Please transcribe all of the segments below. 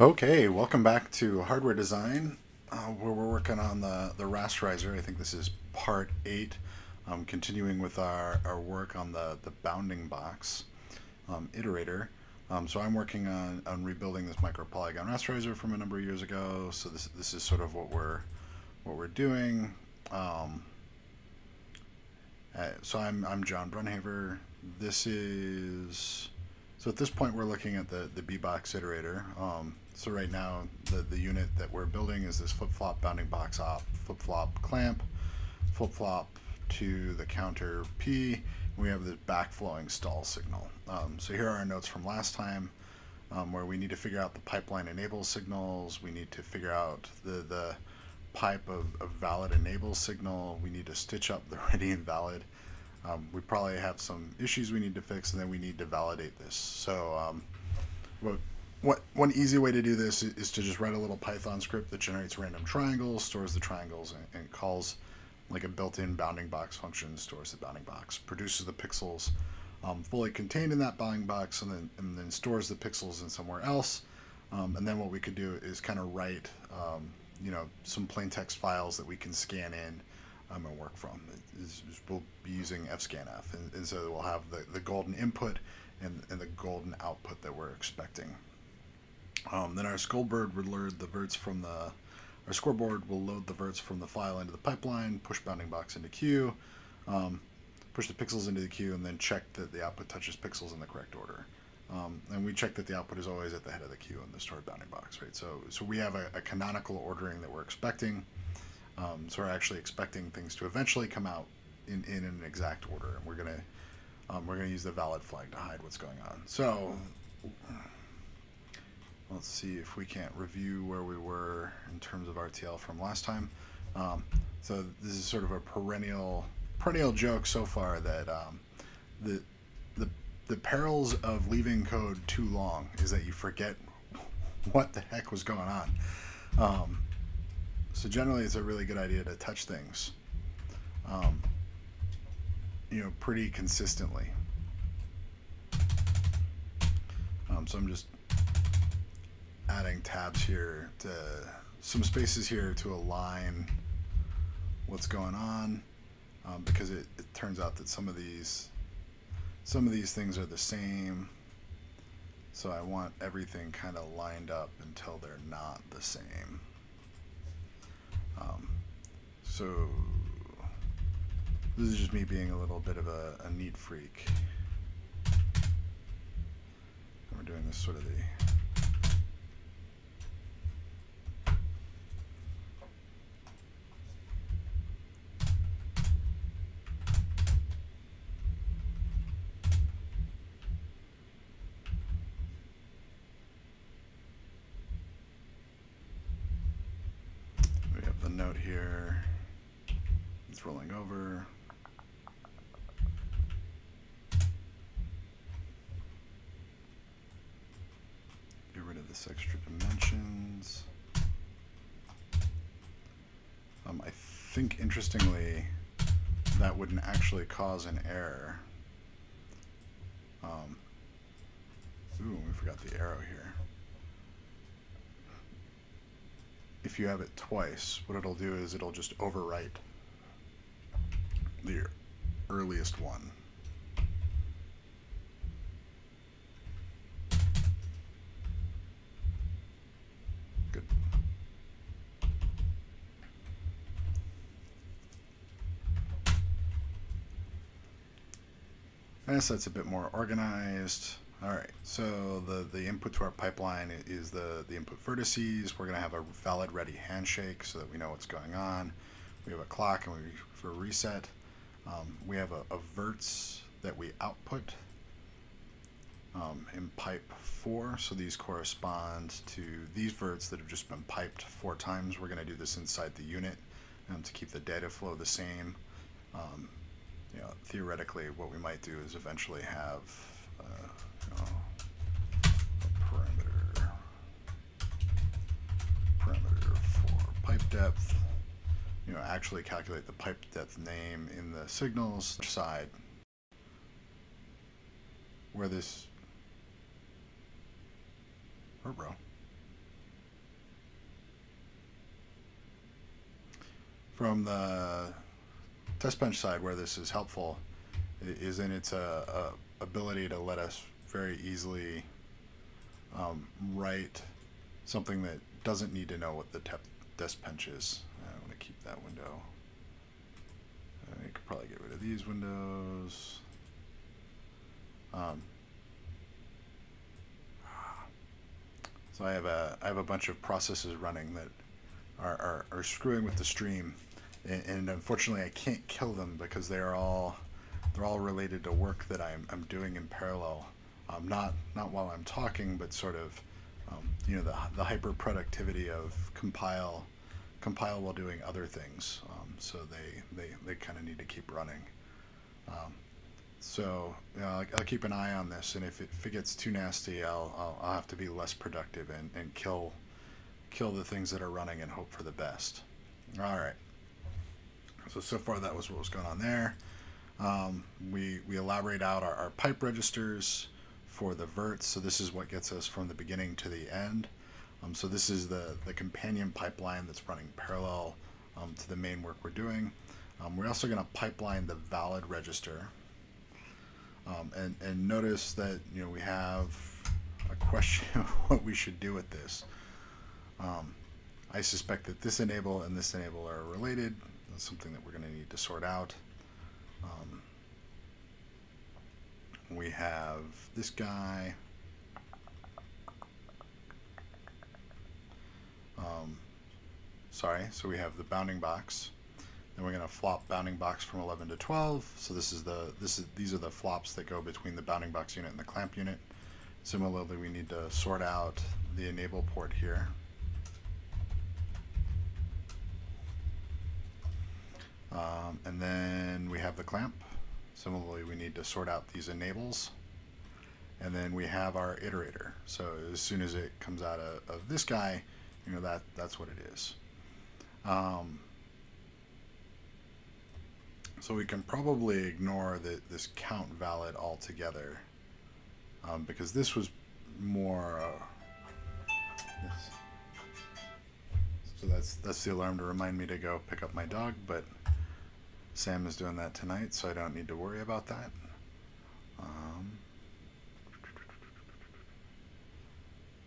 Okay, welcome back to Hardware Design, where we're working on the rasterizer. I think this is part 8, continuing with our work on the bounding box iterator. So I'm working on rebuilding this micro polygon rasterizer from a number of years ago. So this is sort of what we're doing. So I'm John Brunhaver. So at this point we're looking at the BBox iterator. So right now the unit that we're building is this flip-flop bounding box op, flip-flop clamp, flip-flop to the counter P, and we have this backflowing stall signal. So here are our notes from last time, where we need to figure out the pipeline enable signals, we need to figure out the pipe of valid enable signal, we need to stitch up the ready and valid. We probably have some issues we need to fix, and then we need to validate this. So one easy way to do this is to just write a little Python script that generates random triangles, stores the triangles, and calls like a built-in bounding box function, stores the bounding box, produces the pixels fully contained in that bounding box, and then stores the pixels in somewhere else. And then what we could do is kind of write some plain text files that we can scan in and work from. We'll be using fscanf, and so we'll have the golden input and the golden output that we're expecting. Then our scoreboard will load the verts from our scoreboard will load the verts from the file into the pipeline, push bounding box into queue, push the pixels into the queue, and then check that the output touches pixels in the correct order. And we check that the output is always at the head of the queue in the stored bounding box, right? So we have a canonical ordering that we're expecting. So we're actually expecting things to eventually come out in an exact order, and we're gonna use the valid flag to hide what's going on. So let's see if we can't review where we were in terms of RTL from last time. So this is sort of a perennial joke so far that the perils of leaving code too long is that you forget what the heck was going on. So generally, it's a really good idea to touch things, pretty consistently. So I'm just adding tabs here to some spaces here to align what's going on, because it turns out that some of these things are the same. So I want everything kind of lined up until they're not the same. So this is just me being a little bit of a neat freak. We're doing this sort of we have the note here. It's rolling over. Get rid of this extra dimensions. I think, interestingly, that wouldn't actually cause an error. Ooh, we forgot the arrow here. If you have it twice, what it'll do is it'll just overwrite the earliest one. Good. I guess that's a bit more organized. All right, so the input to our pipeline is the input vertices. We're going to have a valid ready handshake so that we know what's going on. We have a clock and for reset. We have a verts that we output in pipe 4. So these correspond to these verts that have just been piped 4 times. We're going to do this inside the unit to keep the data flow the same. Theoretically, what we might do is eventually have a parameter for pipe depth. Actually calculate the pipe depth name in the signals side where this bro. from the test bench side, where this is helpful is in its ability to let us very easily write something that doesn't need to know what the test bench is. I want to keep that window. You could probably get rid of these windows. So I have a bunch of processes running that are screwing with the stream, and unfortunately I can't kill them because they're all related to work that I'm doing in parallel. Not while I'm talking, but sort of you know, the hyper productivity of compile while doing other things. So they kind of need to keep running. So you know, I'll keep an eye on this, and if it gets too nasty, I'll have to be less productive and kill the things that are running and hope for the best. All right. So far that was what was going on there. We elaborate out our pipe registers for the verts. So this is what gets us from the beginning to the end. So this is the companion pipeline that's running parallel to the main work we're doing. We're also going to pipeline the valid register. And notice that, you know, we have a question of what we should do with this. I suspect that this enable and this enable are related. That's something that we're going to need to sort out. We have this guy. So we have the bounding box. Then we're going to flop bounding box from 11 to 12. So these are the flops that go between the bounding box unit and the clamp unit. Similarly, we need to sort out the enable port here. And then we have the clamp. Similarly, we need to sort out these enables. And then we have our iterator. So as soon as it comes out of this guy, you know, that's what it is. So we can probably ignore this count valid altogether, because this was more. So that's the alarm to remind me to go pick up my dog, but Sam is doing that tonight, so I don't need to worry about that.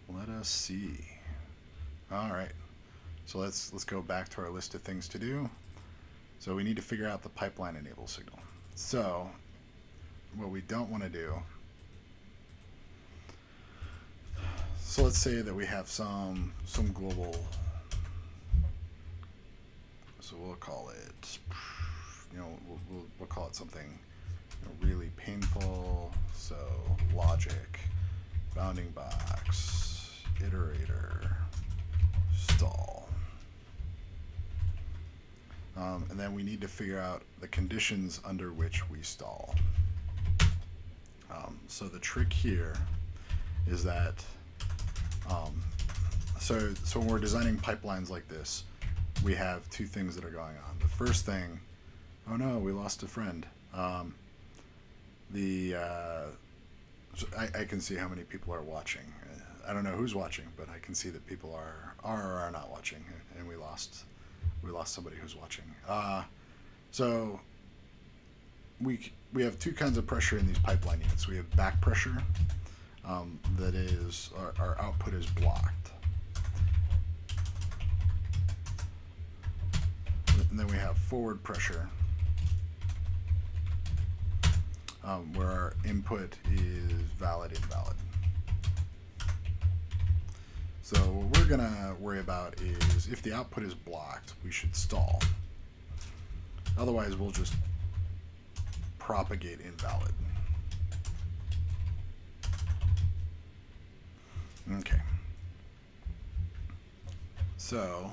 Let us see. All right, so let's go back to our list of things to do. So we need to figure out the pipeline enable signal. So what we don't want to do, so let's say that we have some global, so we'll call it, you know, we'll call it something, you know, really painful. So logic, bounding box, iterator, stall. And then we need to figure out the conditions under which we stall. So the trick here is that, so when we're designing pipelines like this, we have two things that are going on. The first thing, oh no, we lost a friend. So I can see how many people are watching. I don't know who's watching, but I can see that people are not watching, and we lost somebody who's watching. So we have two kinds of pressure in these pipeline units. We have back pressure, that is, our output is blocked. And then we have forward pressure, where our input is valid, invalid. So what we're going to worry about is if the output is blocked, we should stall. Otherwise, we'll just propagate invalid. Okay. So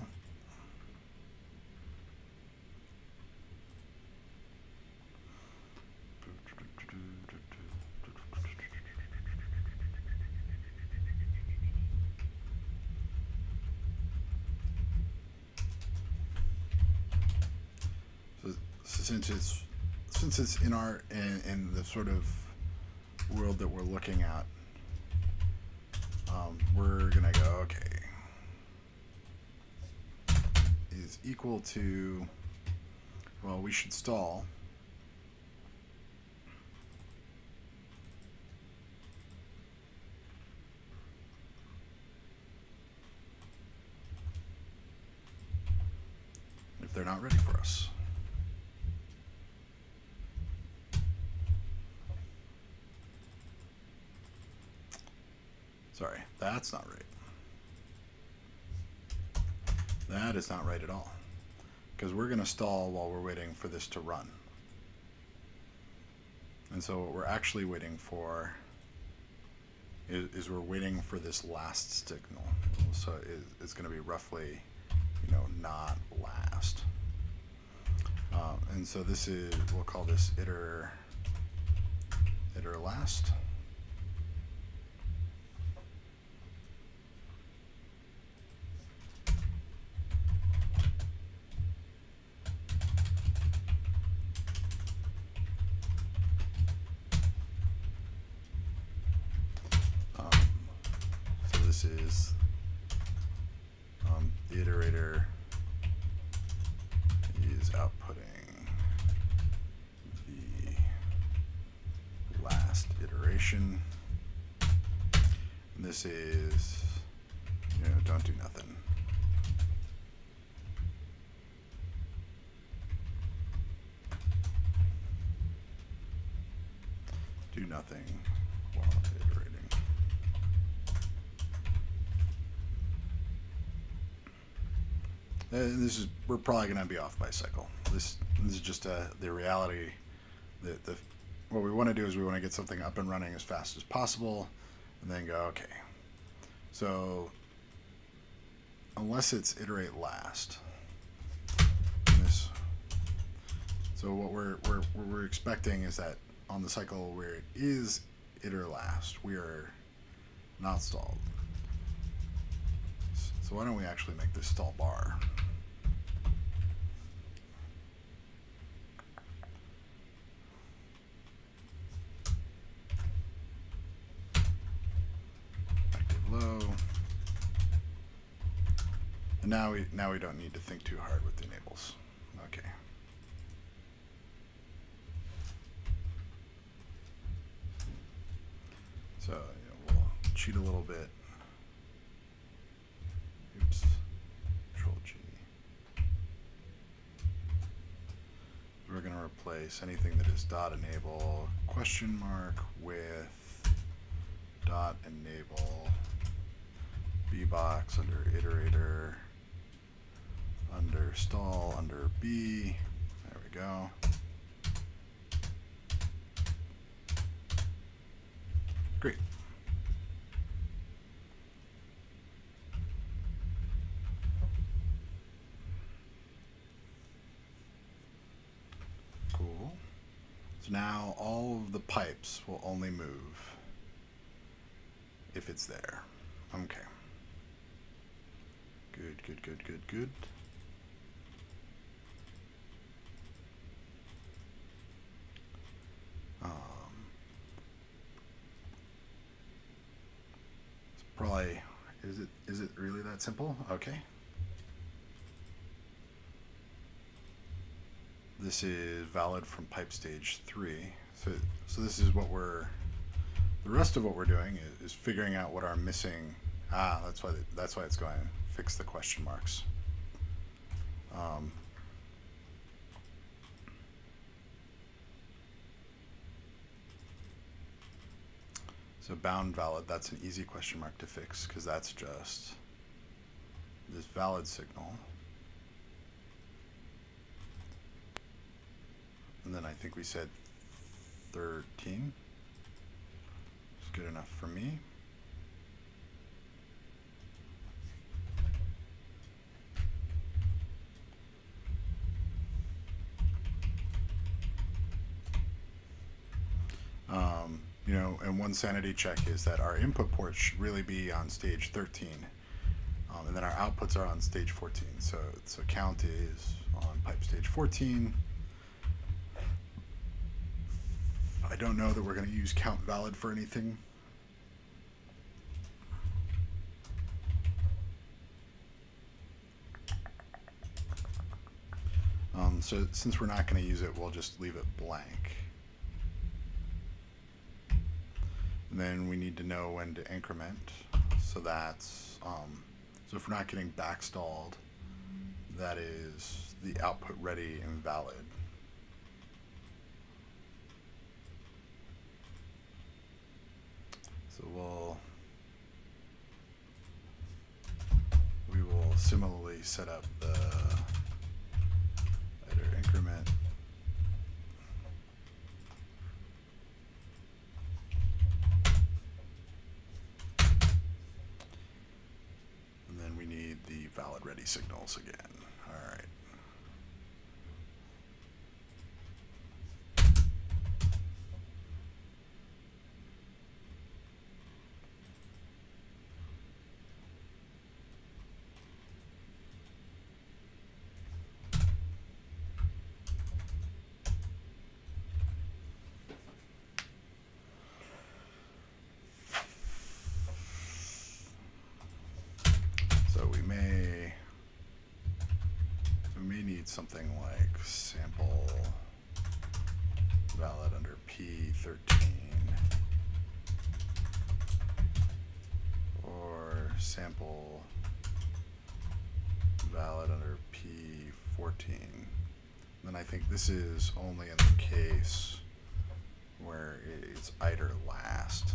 since it's in the sort of world that we're looking at, we're gonna go, okay, is equal to we should stall. If they're not ready for us. Sorry, that's not right. That is not right at all. Because we're going to stall while we're waiting for this to run. And so what we're actually waiting for is we're waiting for this last signal. So it's going to be roughly, you know, not last. And so this is, we'll call this iter last. So this is the iterator is outputting the last iteration. And this is, you know, don't do nothing. Do nothing while iterating. This is, we're probably going to be off by cycle. This is just the reality. What we want to do is we want to get something up and running as fast as possible, and then go, okay. So unless it's iterate last, so what we're expecting is that on the cycle where it is iter last, we are not stalled. So why don't we actually make this stall bar? Active low. And now we don't need to think too hard with the enables. Okay. So, you know, we'll cheat a little bit. Oops. Control G. We're going to replace anything that is .enable question mark with .enable BBox under iterator under stall under B. There we go. Great. Cool. So now all of the pipes will only move if it's there. Okay. Good, good, good, good, good. Probably, is it really that simple? Okay. This is valid from pipe stage 3. So this is what the rest of what we're doing is figuring out what our missing, that's why it's going to fix the question marks. So bound valid, that's an easy question mark to fix because that's just this valid signal. And then I think we said 13. It's good enough for me. You know, and one sanity check is that our input ports should really be on stage 13, and then our outputs are on stage 14. So count is on pipe stage 14. I don't know that we're going to use count valid for anything. So since we're not going to use it, we'll just leave it blank. And then we need to know when to increment. So that's, so if we're not getting backstalled, that is the output ready invalid. So we will similarly set up the iter increment. And then we need the valid ready signals again. All right. We may need something like sample valid under P13 or sample valid under P14. Then I think this is only in the case where it's iter last.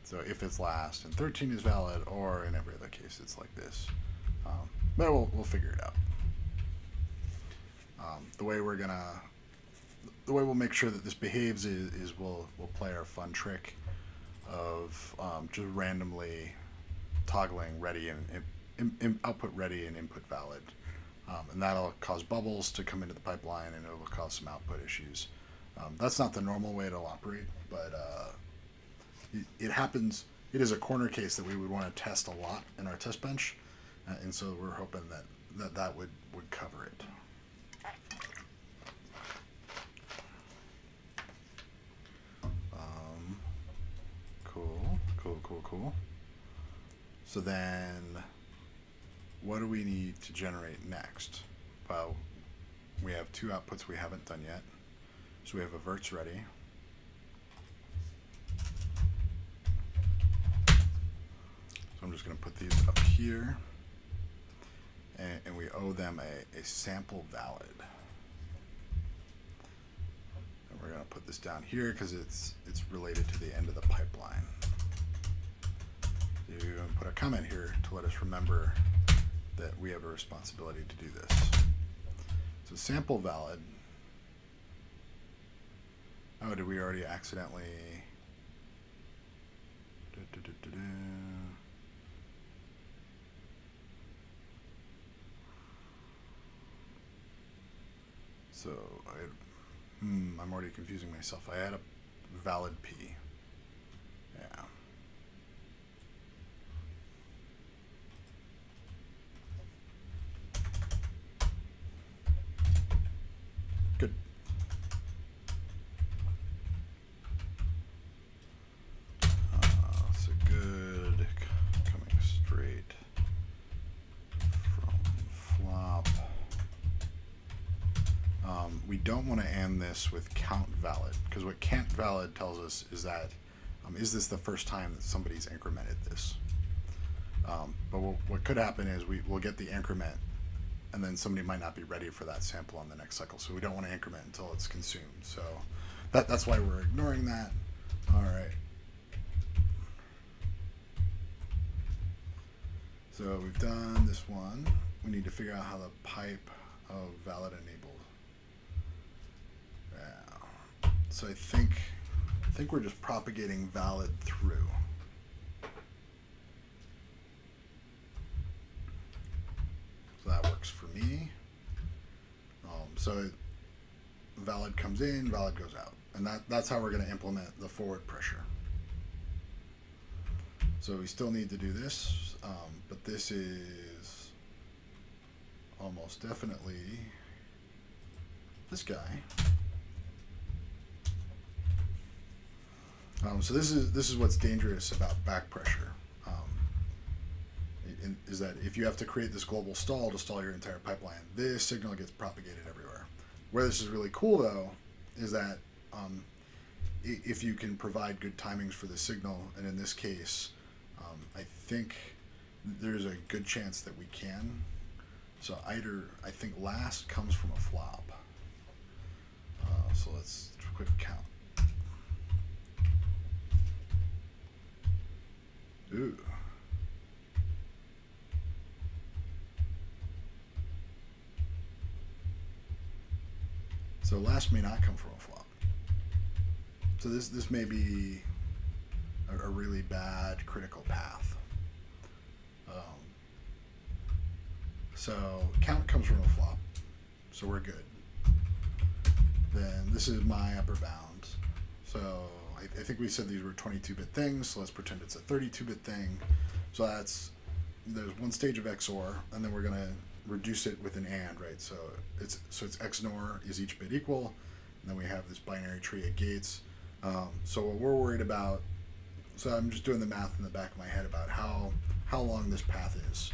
So if it's last and 13 is valid, or in every other case it's like this. But we'll figure it out. The way we'll make sure that this behaves is we'll play our fun trick of just randomly toggling ready and output ready and input valid, and that'll cause bubbles to come into the pipeline and it'll cause some output issues. That's not the normal way it'll operate, but it happens. It is a corner case that we would want to test a lot in our test bench. And so we're hoping that would cover it. Cool. So then, what do we need to generate next? Well, we have two outputs we haven't done yet. So we have averts ready. So I'm just going to put these up here. And we owe them a sample valid. And we're going to put this down here because it's related to the end of the pipeline. So you're going to put a comment here to let us remember that we have a responsibility to do this. So sample valid. Oh, did we already accidentally? So I'm already confusing myself. I had a valid P. Yeah. Good. So good. Coming straight from flop. We don't want to end this with count valid, because what count valid tells us is that is this the first time that somebody's incremented this? But what could happen is we'll get the increment, and then somebody might not be ready for that sample on the next cycle. So we don't want to increment until it's consumed. So that's why we're ignoring that. All right. So we've done this one. We need to figure out how the pipe of valid enabled. Yeah. So I think we're just propagating valid through. So that works for me. So valid comes in, valid goes out. And that's how we're going to implement the forward pressure. So we still need to do this, but this is almost definitely this guy. So this is what's dangerous about back pressure. is that if you have to create this global stall to stall your entire pipeline, this signal gets propagated everywhere. Where this is really cool, though, is that if you can provide good timings for the signal, and in this case, I think there's a good chance that we can. So I think last comes from a flop. So let's quick count. Ooh. So last may not come from a flop. So this may be a really bad critical path. So count comes from a flop, so we're good. Then this is my upper bound. So I think we said these were 22-bit things, so let's pretend it's a 32-bit thing. So there's one stage of XOR, and then we're gonna reduce it with an AND, right? So it's XNOR is each bit equal, and then we have this binary tree of gates. So what we're worried about, so I'm just doing the math in the back of my head about how long this path is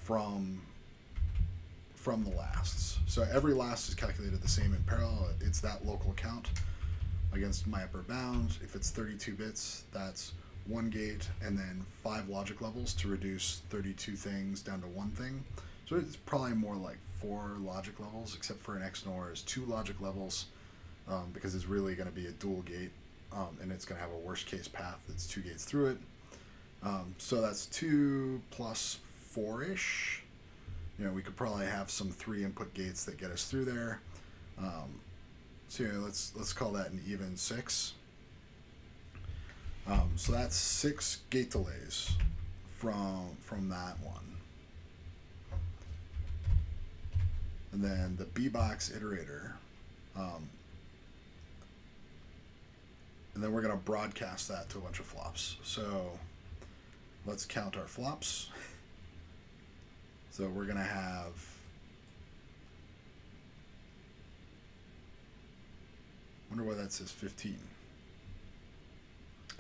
from the lasts. So every last is calculated the same in parallel. It's that local count against my upper bound. If it's 32 bits, that's one gate and then 5 logic levels to reduce 32 things down to one thing. So it's probably more like 4 logic levels, except for an XNOR is 2 logic levels because it's really going to be a dual gate, and it's going to have a worst case path that's 2 gates through it. So that's 2 plus 4-ish. You know, we could probably have some 3 input gates that get us through there. So you know, let's call that an even 6. So that's 6 gate delays from that one. And then the BBox iterator, and then we're going to broadcast that to a bunch of flops. So let's count our flops. So we're going to have wonder why that says 15.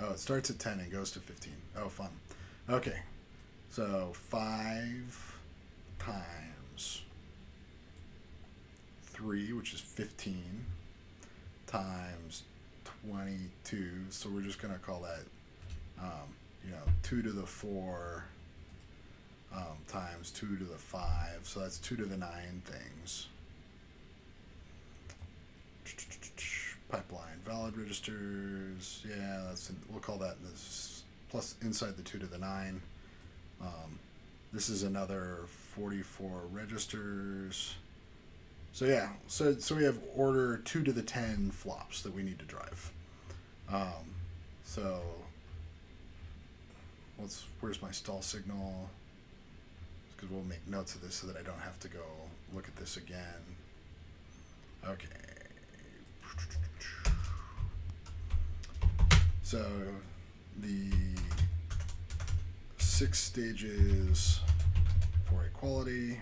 Oh, it starts at 10 and goes to 15. Oh, fun. Okay. So 5 times 3, which is 15, times 22. So we're just going to call that, 2 to the 4 times 2 to the 5. So that's 2 to the 9 things. Pipeline valid registers. Yeah, we'll call that this plus inside the 2 to the 9. This is another 44 registers. So yeah, so we have order 2 to the 10 flops that we need to drive. So where's my stall signal? Because we'll make notes of this so that I don't have to go look at this again. Okay. So the 6 stages for equality,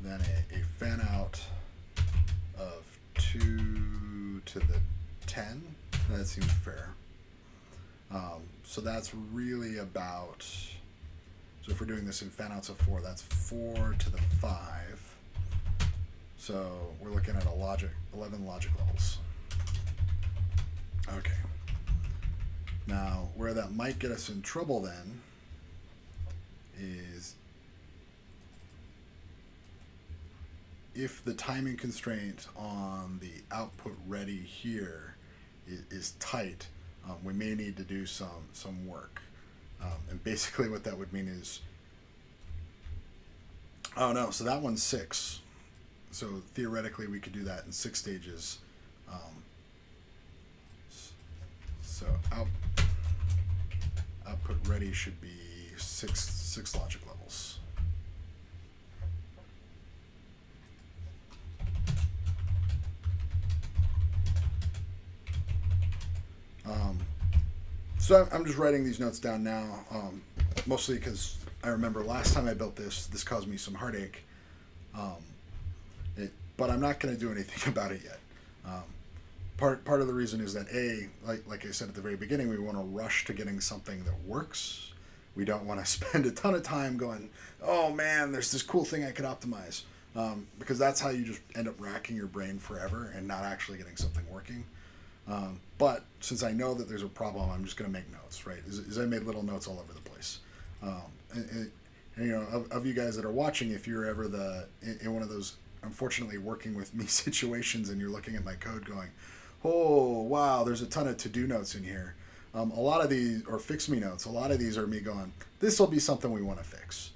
then a fan out of 2 to the 10. That seems fair. So that's really about, so if we're doing this in fan outs of 4, that's 4 to the 5. So we're looking at 11 logic levels. Okay. Now, where that might get us in trouble then is if the timing constraint on the output ready here is tight, we may need to do some work. And basically what that would mean is, oh no, so that one's 6. So theoretically we could do that in 6 stages. So output ready should be 6 logic levels. So I'm just writing these notes down now, mostly because I remember last time I built this caused me some heartache. But I'm not going to do anything about it yet. Part of the reason is that like I said at the very beginning, we want to rush to getting something that works. We don't want to spend a ton of time going, oh man, there's this cool thing I could optimize. Because that's how you just end up racking your brain forever and not actually getting something working. But since I know that there's a problem, I'm just going to make notes, right? As I made little notes all over the place. And you know, of you guys that are watching, if you're ever in one of those unfortunately working with me situations and you're looking at my code going, oh wow, there's a ton of to-do notes in here. A lot of these, or fix me notes, a lot of these are me going, this will be something we want to fix.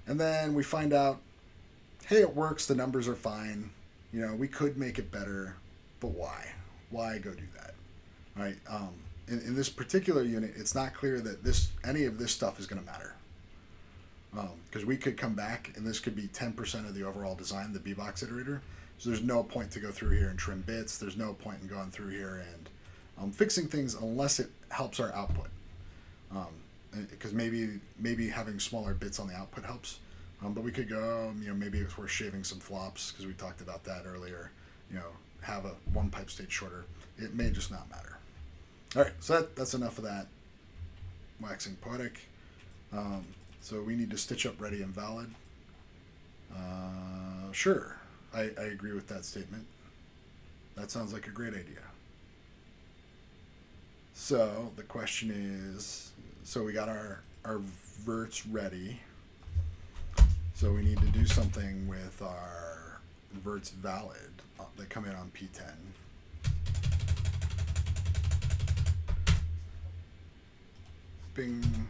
And then we find out, hey, it works, the numbers are fine, you know, we could make it better, but why? Why go do that? Right? In this particular unit, it's not clear that any of this stuff is going to matter. Because we could come back and this could be 10% of the overall design, the BBox iterator. So there's no point to go through here and trim bits. There's no point in going through here and fixing things unless it helps our output. Because maybe having smaller bits on the output helps. But we could go, you know, maybe it's worth shaving some flops because we talked about that earlier. You know, have one pipe stage shorter. It may just not matter. All right, so that's enough of that waxing poetic. So we need to stitch up ready and valid. Sure, I agree with that statement. That sounds like a great idea. So the question is, so we got our verts ready. So we need to do something with our verts valid that come in on P10. Bing,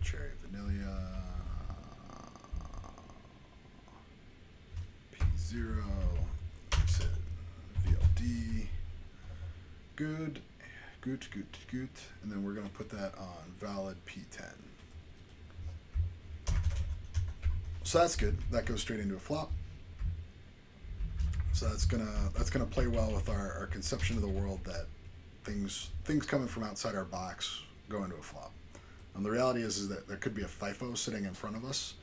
cherry vanilla, P0, exit VLD, good, and then we're going to put that on valid P10. So that's good. That goes straight into a flop. So that's gonna play well with our conception of the world that things coming from outside our box go into a flop. The reality is that there could be a FIFO sitting in front of us,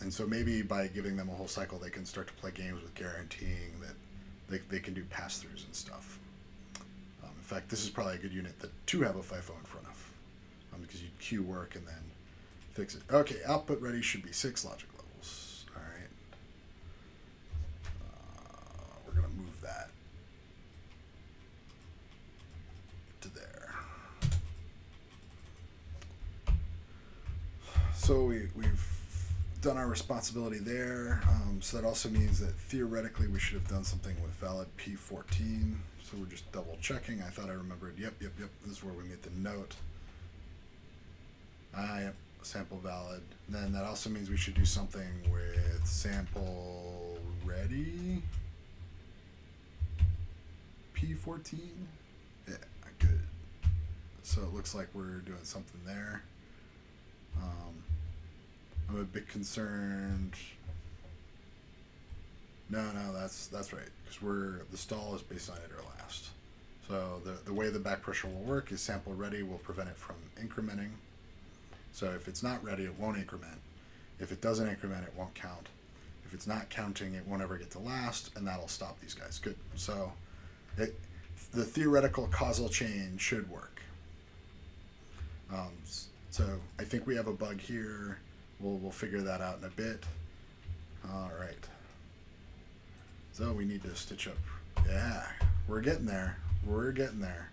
and so maybe by giving them a whole cycle, they can start to play games with guaranteeing that they can do pass-throughs and stuff. In fact, this is probably a good unit to have a FIFO in front of, because you queue work and then fix it. Okay, output ready should be 6 logic levels. All right, we're gonna move that to there. So we've done our responsibility there. So that also means that theoretically we should have done something with valid P14. So we're just double checking. I thought I remembered. Yep. This is where we made the note. Yep. Sample valid. Then that also means we should do something with sample ready. P14. Yeah, good. So it looks like we're doing something there. I'm a bit concerned. No, that's right, because the stall is based on iter last. So the way the back pressure will work is sample ready will prevent it from incrementing. So if it's not ready, it won't increment. If it doesn't increment, it won't count. If it's not counting, it won't ever get to last, and that'll stop these guys. Good. So the theoretical causal chain should work. So I think we have a bug here. We'll figure that out in a bit. All right. So we need to stitch up. Yeah, we're getting there. We're getting there.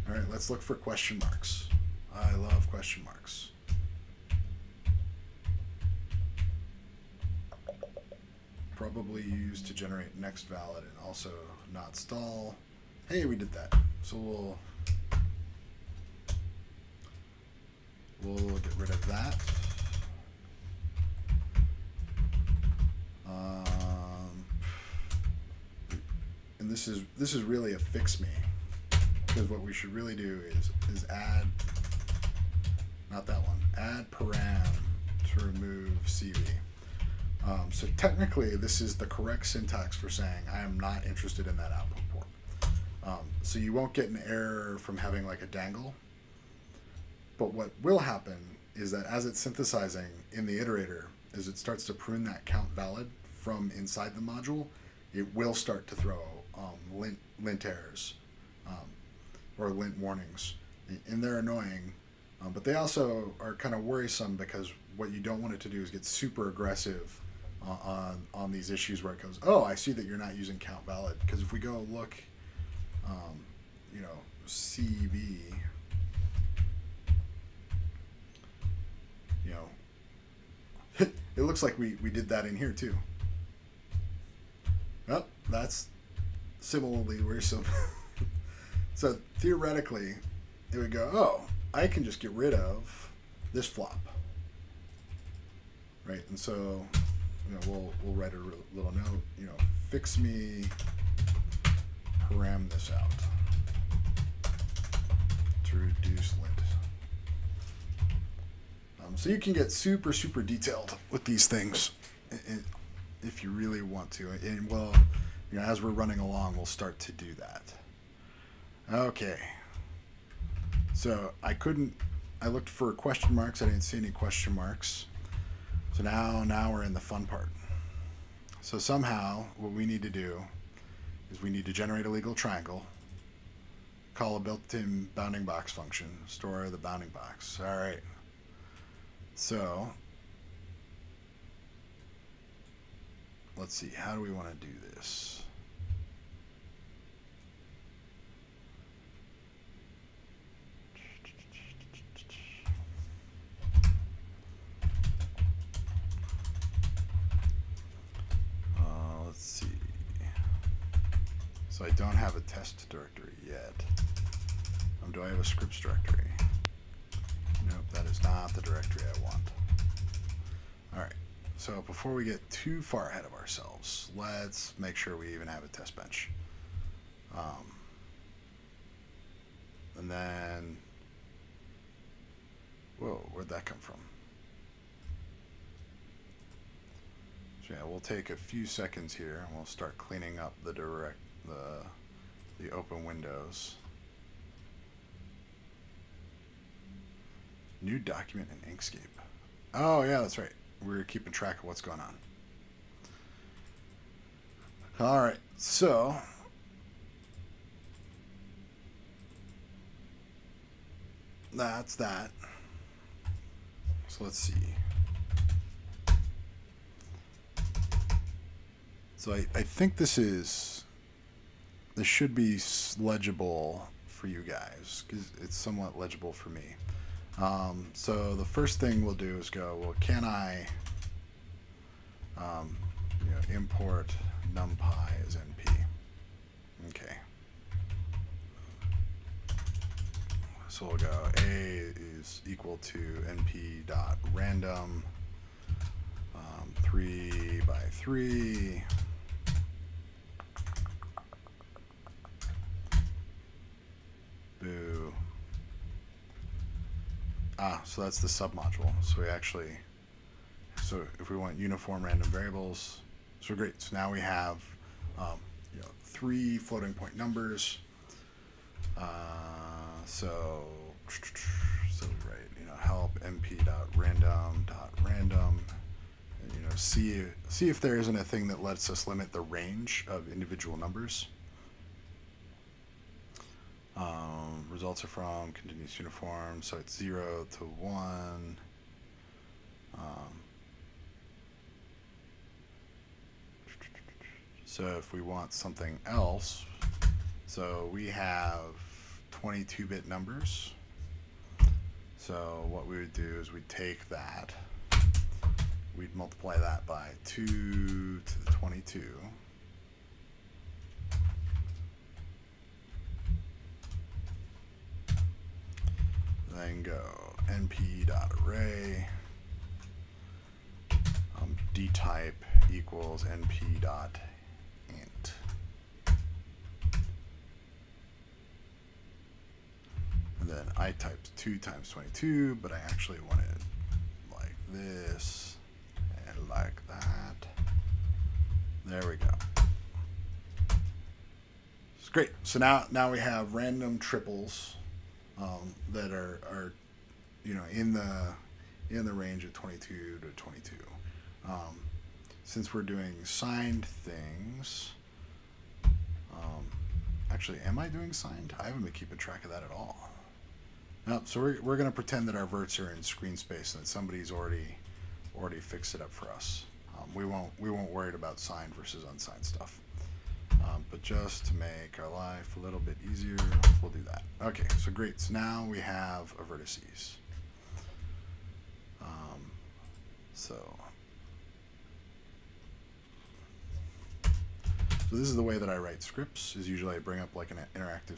All right, let's look for question marks. I love question marks. Probably used to generate next valid and also not stall. Hey, we did that. So we'll get rid of that. And this is really a fix me, because what we should really do is add, not that one, add param to remove CV. So technically this is the correct syntax for saying I am not interested in that output port. So you won't get an error from having like a dangle, but what will happen is that as it's synthesizing in the iterator, as it starts to prune that count valid from inside the module, it will start to throw lint errors or lint warnings, and they're annoying. But they also are kind of worrisome because what you don't want it to do is get super aggressive on these issues where it goes, oh, I see that you're not using count valid. Because if we go look, you know, CV, you know, it looks like we did that in here too. Well, that's similarly worrisome. So theoretically, it would go, oh, I can just get rid of this flop, right? And so, you know, we'll write a little note, you know, fix me param this out to reduce lint. So you can get super detailed with these things if you really want to. And well, you know, as we're running along, we'll start to do that. Okay. So I looked for question marks. I didn't see any question marks. So now we're in the fun part. So somehow what we need to do is we need to generate a legal triangle, call a built-in bounding box function, store the bounding box. All right. So let's see, how do we want to do this? Let's see. So I don't have a test directory yet. Do I have a scripts directory? Nope, that is not the directory I want. All right, so before we get too far ahead of ourselves, let's make sure we even have a test bench. And then, whoa, where'd that come from? So yeah, we'll take a few seconds here and we'll start cleaning up the open windows. New document in Inkscape. Oh yeah, that's right. We're keeping track of what's going on. All right, so that's that. So let's see. So I think this should be legible for you guys because it's somewhat legible for me. So the first thing we'll do is go, well, can I you know, import numpy as np? Okay. So we'll go a is equal to np.random 3 by 3. Boo. So that's the submodule. So we actually, so if we want uniform random variables, so great. So now we have, you know, 3 floating point numbers. So we write, you know, help np.random, and, you know, see if there isn't a thing that lets us limit the range of individual numbers. Results are from continuous uniform, so it's 0 to 1. So if we want something else, so we have 22-bit numbers. So what we would do is we'd take that, we'd multiply that by 2 to the 22. Then go np.array dtype equals np.int. And then I typed 2 times 22, but I actually want it like this and like that. There we go. It's great. So now we have random triples that are you know, in the range of 22 to 22. Since we're doing signed things, actually, am I doing signed? I haven't been keeping track of that at all. So we're going to pretend that our verts are in screen space and that somebody's already fixed it up for us. We won't worry about signed versus unsigned stuff. But just to make our life a little bit easier, we'll do that. Okay, so great. So now we have a vertices. So this is the way that I write scripts. Is usually I bring up like an interactive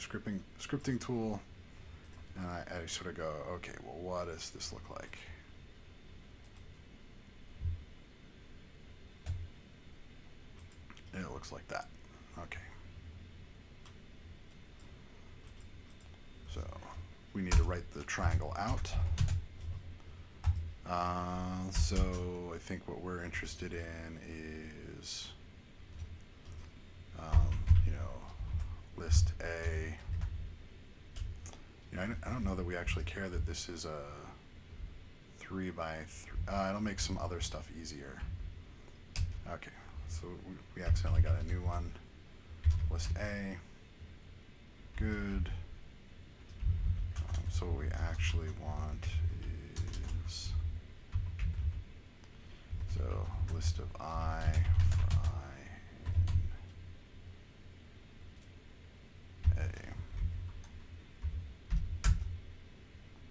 scripting tool, and I sort of go, okay, well, what does this look like? And it looks like that. Okay. So we need to write the triangle out. So I think what we're interested in is, you know, list A. You know, I don't know that we actually care that this is a 3 by 3. It'll make some other stuff easier. Okay, so we accidentally got a new one. List A. Good. So what we actually want is, so list of I for I in A.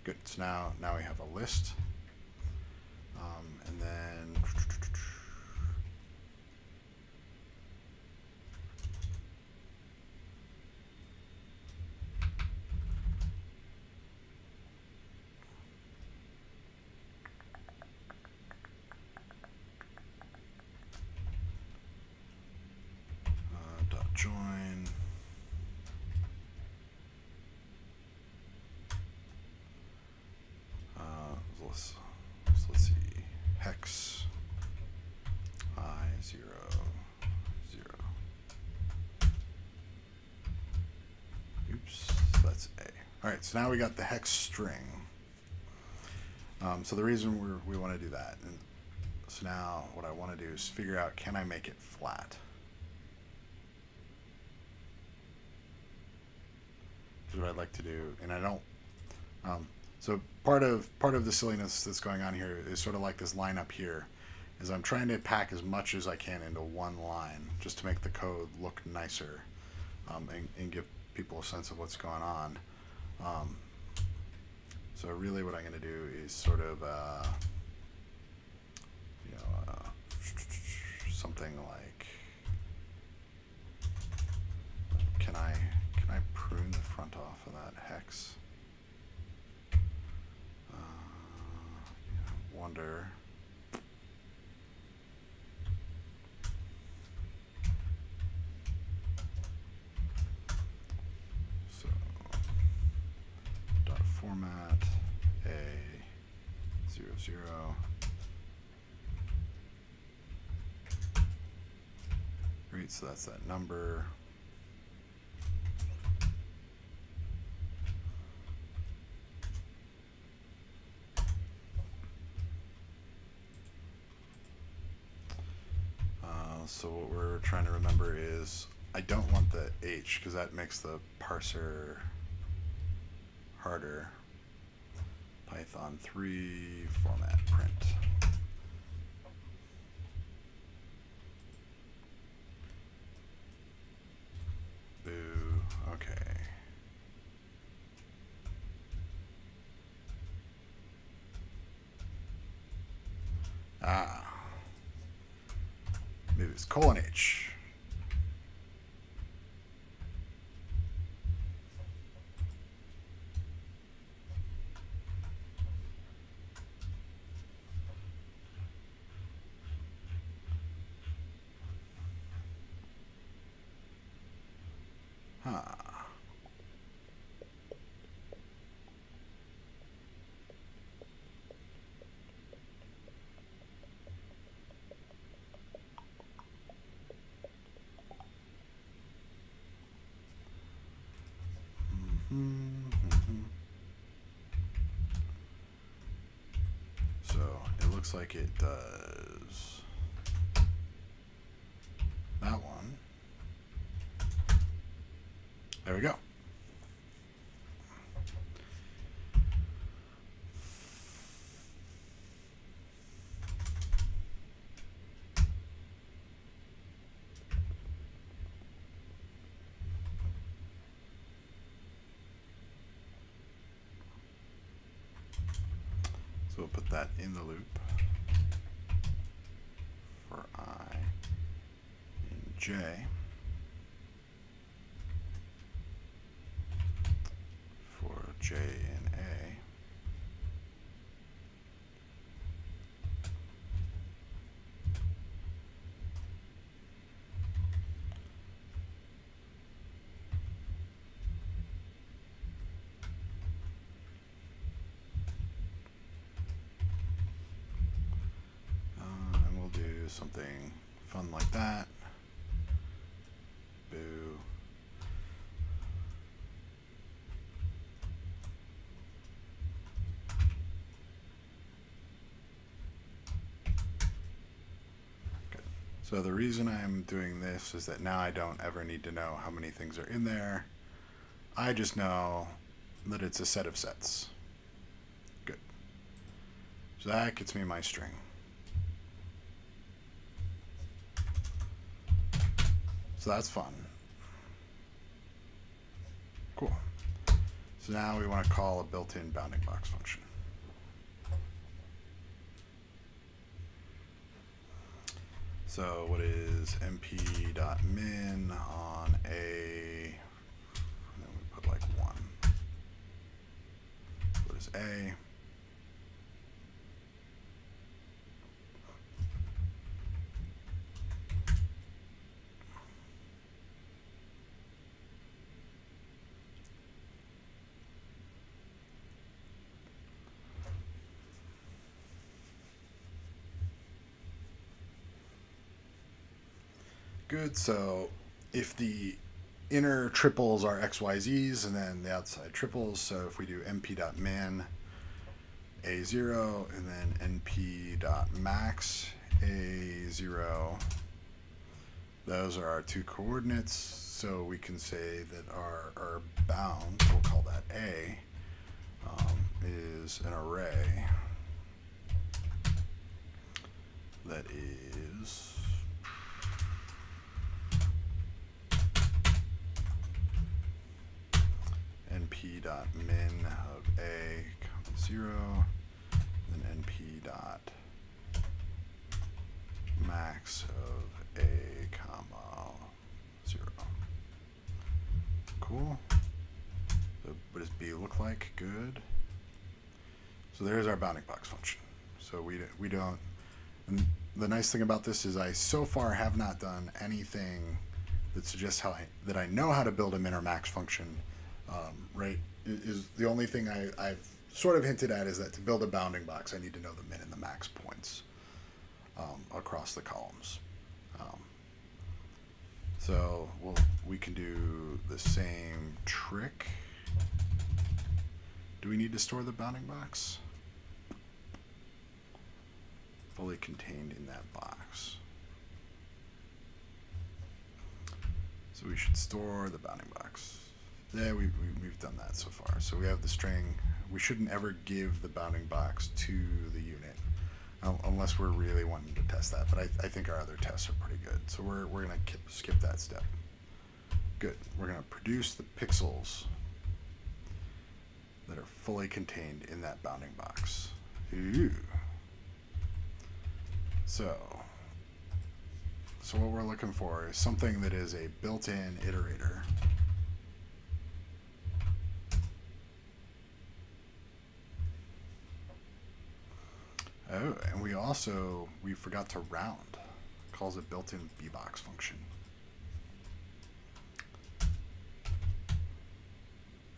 Good. So now we have a list, and then join. Let's see. Hex I0 0. Oops, so that's A. All right, so now we got the hex string. So the reason we want to do that, and so now what I want to do is figure out, can I make it flat? Is what I'd like to do, and I don't. So part of the silliness that's going on here is sort of like this line up here, is I'm trying to pack as much as I can into one line just to make the code look nicer, and give people a sense of what's going on. So really what I'm going to do is sort of you know, something like, can I prune the front off of that hex? Wonder. So dot format A00. Great, so that's that number. So what we're trying to remember is, I don't want the H because that makes the parser harder. Python 3 format print. Boo. Okay. Maybe it's colon H. Huh. So it looks like it does that one. There we go. put that in the loop for I in J. For J in A. And we'll do something fun like that. Boo. So the reason I'm doing this is that now I don't ever need to know how many things are in there. I just know that it's a set of sets. Good. So that gets me my string. So that's fun. Cool. So now we want to call a built-in bounding box function. So what is np.min on A, and then we put like 1. What is A? Good, so if the inner triples are XYZs and then the outside triples, so if we do np.min A0 and then np.max A0, those are our two coordinates, so we can say that our bound, we'll call that A, is an array that is np.min of A, 0, then np.max of A, 0. Cool. So what does B look like? Good. So there's our bounding box function. So we don't, and the nice thing about this is I so far have not done anything that suggests that I know how to build a min or max function. Right, is the only thing I've sort of hinted at is that to build a bounding box, I need to know the min and the max points across the columns. So we can do the same trick. Do we need to store the bounding box? Fully contained in that box. So we should store the bounding box. Yeah, we've done that so far. So we have the string. We shouldn't ever give the bounding box to the unit, unless we're really wanting to test that. But I think our other tests are pretty good. So we're going to skip that step. Good. We're going to produce the pixels that are fully contained in that bounding box. Ooh. So what we're looking for is something that is a built-in iterator. Oh, and we forgot to round. It calls it built-in BBox function.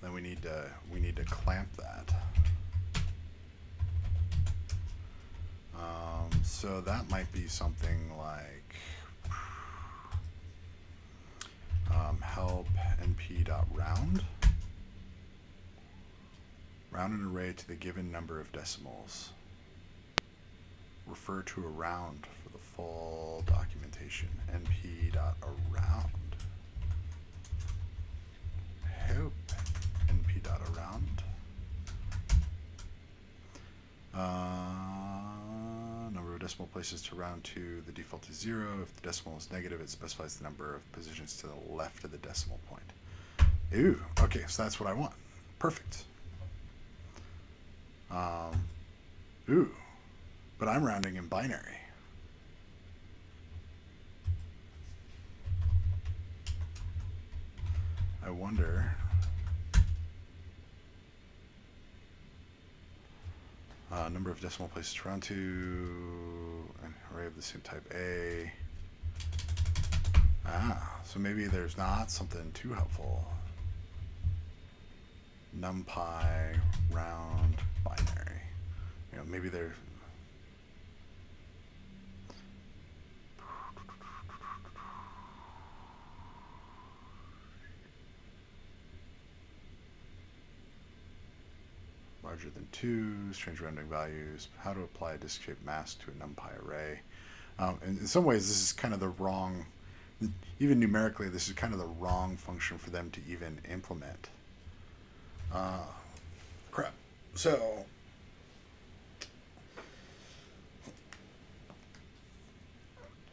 Then we need to clamp that. So that might be something like help np.round. Round an array to the given number of decimals. Refer to a round for the full documentation. np.around. Help np.around. Number of decimal places to round to. The default is 0. If the decimal is negative, it specifies the number of positions to the left of the decimal point. Ooh, okay, so that's what I want. Perfect. Ooh, but I'm rounding in binary. I wonder. Number of decimal places to round to, an array of the same type A. So maybe there's not something too helpful. NumPy round binary. You know, maybe there. Larger than 2, strange rounding values, how to apply a disk-shaped mask to a NumPy array. And in some ways, this is kind of the wrong, even numerically, this is kind of the wrong function for them to even implement. Crap. So,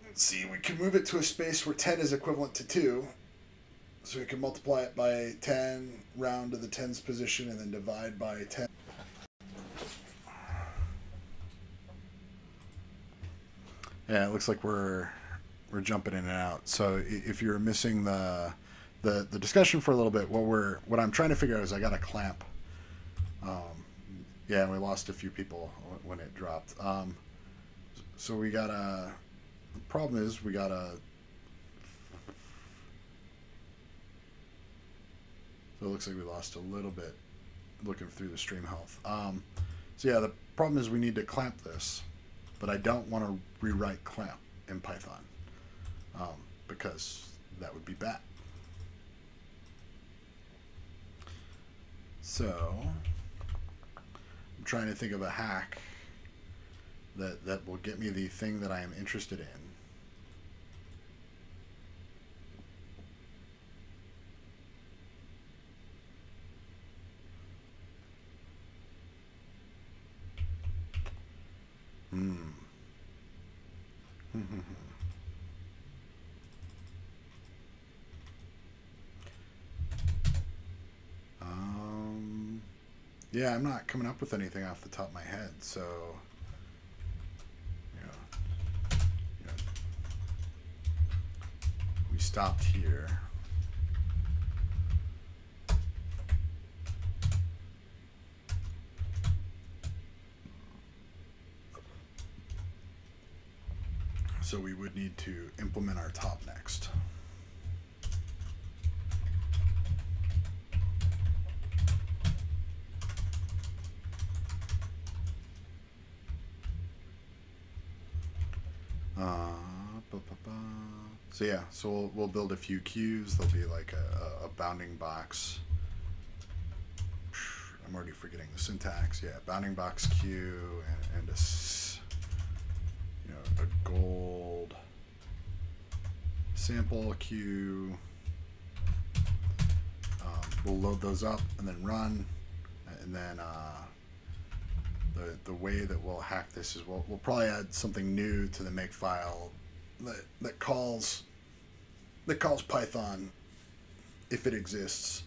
let's see, we can move it to a space where 10 is equivalent to 2. So we can multiply it by 10, round to the tens position, and then divide by 10. Yeah, it looks like we're jumping in and out. So if you're missing the discussion for a little bit, what I'm trying to figure out is I got a clamp. Yeah, we lost a few people when it dropped. So we got a. The problem is we got a. So it looks like we lost a little bit looking through the stream health. So yeah, the problem is we need to clamp this, but I don't want to rewrite clamp in Python because that would be bad. So I'm trying to think of a hack that will get me the thing that I am interested in. Yeah, I'm not coming up with anything off the top of my head, so you know, we stopped here. So we would need to implement our top next. So yeah, so we'll build a few queues. There'll be like a bounding box. I'm already forgetting the syntax. Yeah, bounding box queue and a gold sample queue. We'll load those up and then run, and then the way that we'll hack this is we'll probably add something new to the makefile that calls Python, if it exists,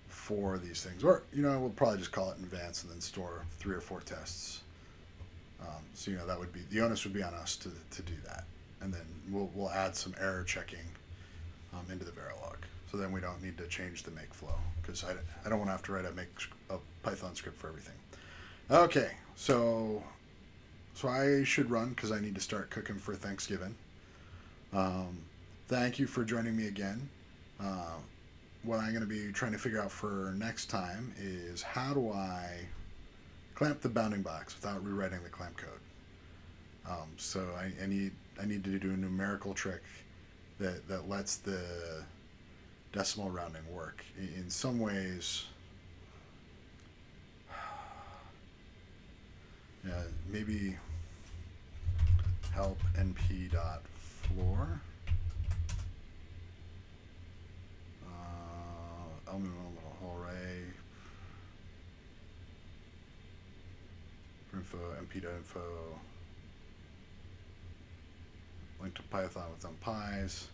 for these things. Or we'll probably just call it in advance and then store 3 or 4 tests. So that would be, the onus would be on us to do that, and then we'll add some error checking into the Verilog. So then we don't need to change the make flow, because I don't want to have to write a Python script for everything. Okay, so I should run because I need to start cooking for Thanksgiving. Thank you for joining me again. What I'm going to be trying to figure out for next time is how do I clamp the bounding box without rewriting the clamp code. So I need to do a numerical trick that lets the decimal rounding work. In some ways, yeah, maybe help np.floor. Element whole array. Info np.info. Link to Python with numpys.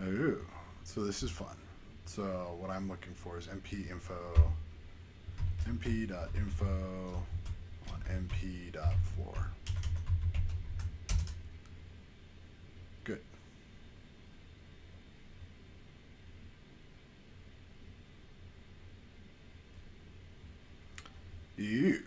Oh, so this is fun. So what I'm looking for is mp.info on mp.floor. Good. You.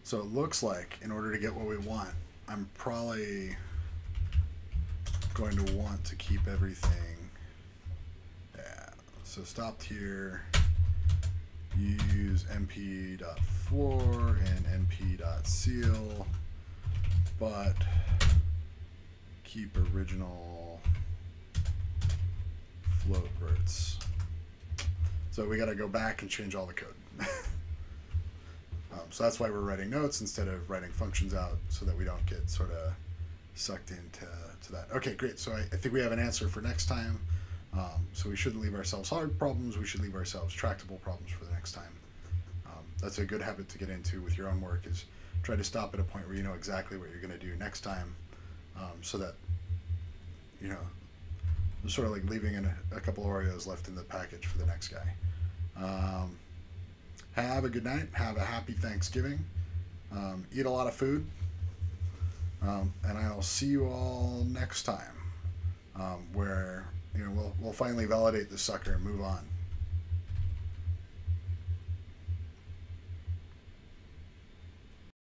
So it looks like in order to get what we want, I'm probably going to want to keep everything. Yeah. So stopped here. Use mp.floor and mp.seal, but keep original float verts. So we got to go back and change all the code. So that's why we're writing notes instead of writing functions out, so that we don't get sort of sucked into that. Okay, great. So I think we have an answer for next time. So we shouldn't leave ourselves hard problems. We should leave ourselves tractable problems for the next time. That's a good habit to get into with your own work, is try to stop at a point where you know exactly what you're going to do next time, so that, you know, it's sort of like leaving in a couple of Oreos left in the package for the next guy. Have a good night. Have a happy Thanksgiving. Eat a lot of food. And I'll see you all next time, where, you know, we'll finally validate the sucker and move on.